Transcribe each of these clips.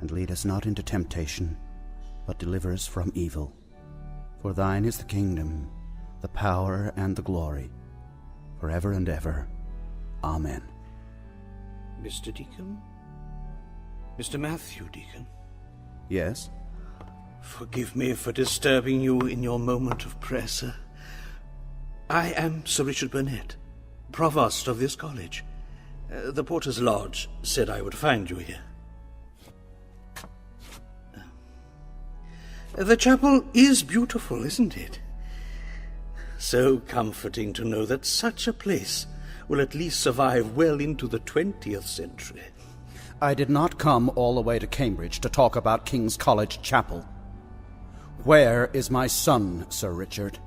And lead us not into temptation, but deliver us from evil. For thine is the kingdom, the power, and the glory, forever and ever. Amen. Mr. Deacon? Mr. Mathew Deacon? Yes? Forgive me for disturbing you in your moment of prayer, sir. I am Sir Richard Burnett, provost of this college. The Porter's Lodge said I would find you here. The chapel is beautiful, isn't it? So comforting to know that such a place will at least survive well into the 20th century. I did not come all the way to Cambridge to talk about King's College Chapel. Where is my son, Sir Richard?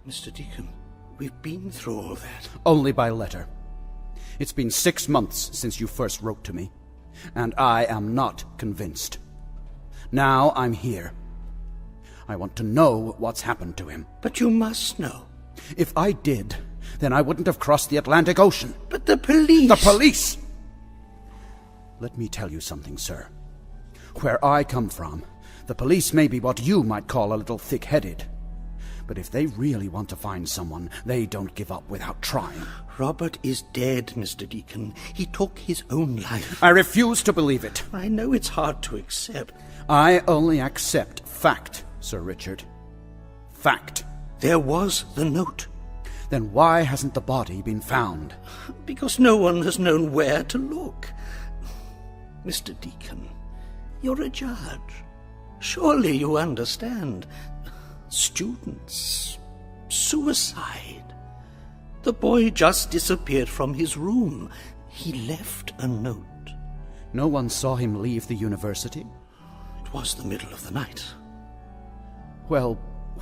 Mr. Deacon, we've been through all that. Only by letter. It's been 6 months since you first wrote to me, and I am not convinced. Now I'm here. I want to know what's happened to him. But you must know. If I did, then I wouldn't have crossed the Atlantic Ocean. But the police... The police! Let me tell you something, sir. Where I come from, the police may be what you might call a little thick-headed. But if they really want to find someone, they don't give up without trying. Robert is dead, Mr. Deacon. He took his own life. I refuse to believe it. I know it's hard to accept. I only accept fact, Sir Richard. Fact. There was the note. Then why hasn't the body been found? Because no one has known where to look. Mr. Deacon, you're a judge. Surely you understand. Students. Suicide. The boy just disappeared from his room. He left a note. No one saw him leave the university? It was the middle of the night. Well,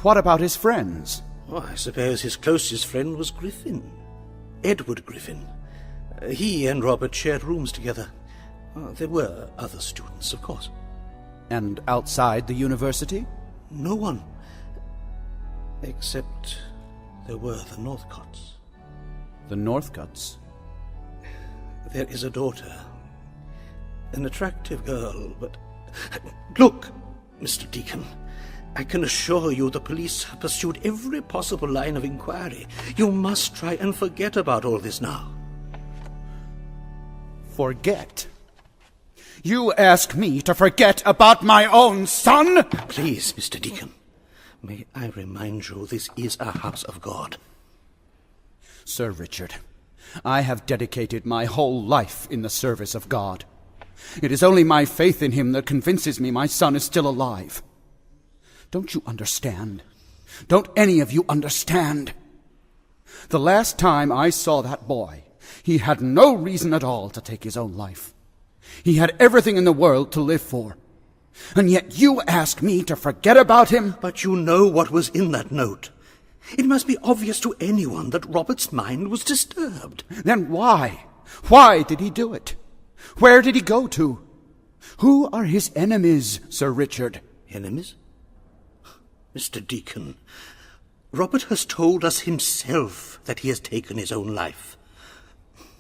what about his friends? Oh, I suppose his closest friend was Griffin. Edward Griffin. He and Robert shared rooms together. There were other students, of course. And outside the university? No one. Except there were the Northcotts. The Northcotts? There is a daughter. An attractive girl, but... Look, Mr. Deacon. I can assure you the police have pursued every possible line of inquiry. You must try and forget about all this now. Forget? You ask me to forget about my own son? Please, Mr. Deacon. May I remind you this is a house of God. Sir Richard, I have dedicated my whole life in the service of God. It is only my faith in him that convinces me my son is still alive. Don't you understand? Don't any of you understand? The last time I saw that boy, he had no reason at all to take his own life. He had everything in the world to live for. And yet you ask me to forget about him? But you know what was in that note. It must be obvious to anyone that Robert's mind was disturbed. Then why? Why did he do it? Where did he go to? Who are his enemies, Sir Richard? Enemies? Mr. Deacon, Robert has told us himself that he has taken his own life.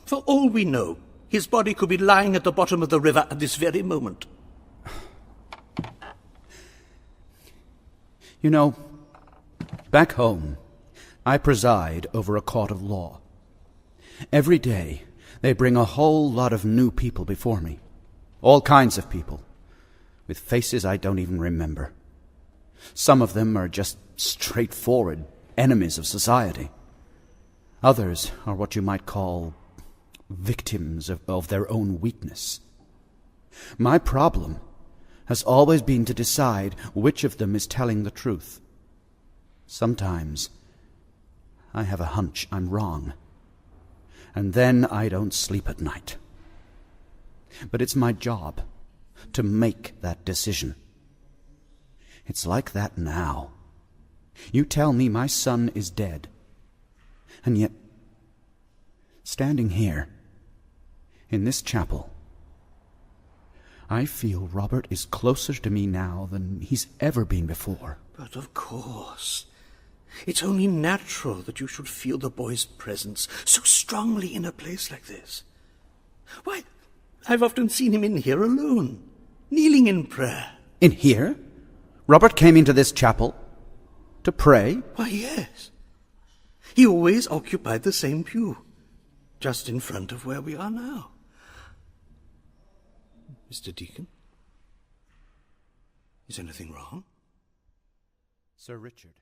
For all we know, his body could be lying at the bottom of the river at this very moment. You know, back home, I preside over a court of law. Every day, they bring a whole lot of new people before me. All kinds of people, with faces I don't even remember. Some of them are just straightforward enemies of society. Others are what you might call victims of their own weakness. My problem has always been to decide which of them is telling the truth. Sometimes I have a hunch I'm wrong, and then I don't sleep at night. But it's my job to make that decision. It's like that now. You tell me my son is dead, and yet, standing here, in this chapel, I feel Robert is closer to me now than he's ever been before. But of course, it's only natural that you should feel the boy's presence so strongly in a place like this. Why, I've often seen him in here alone, kneeling in prayer. In here? Robert came into this chapel? To pray? Why, yes. He always occupied the same pew, just in front of where we are now. Mr. Deacon? Is anything wrong? Sir Richard.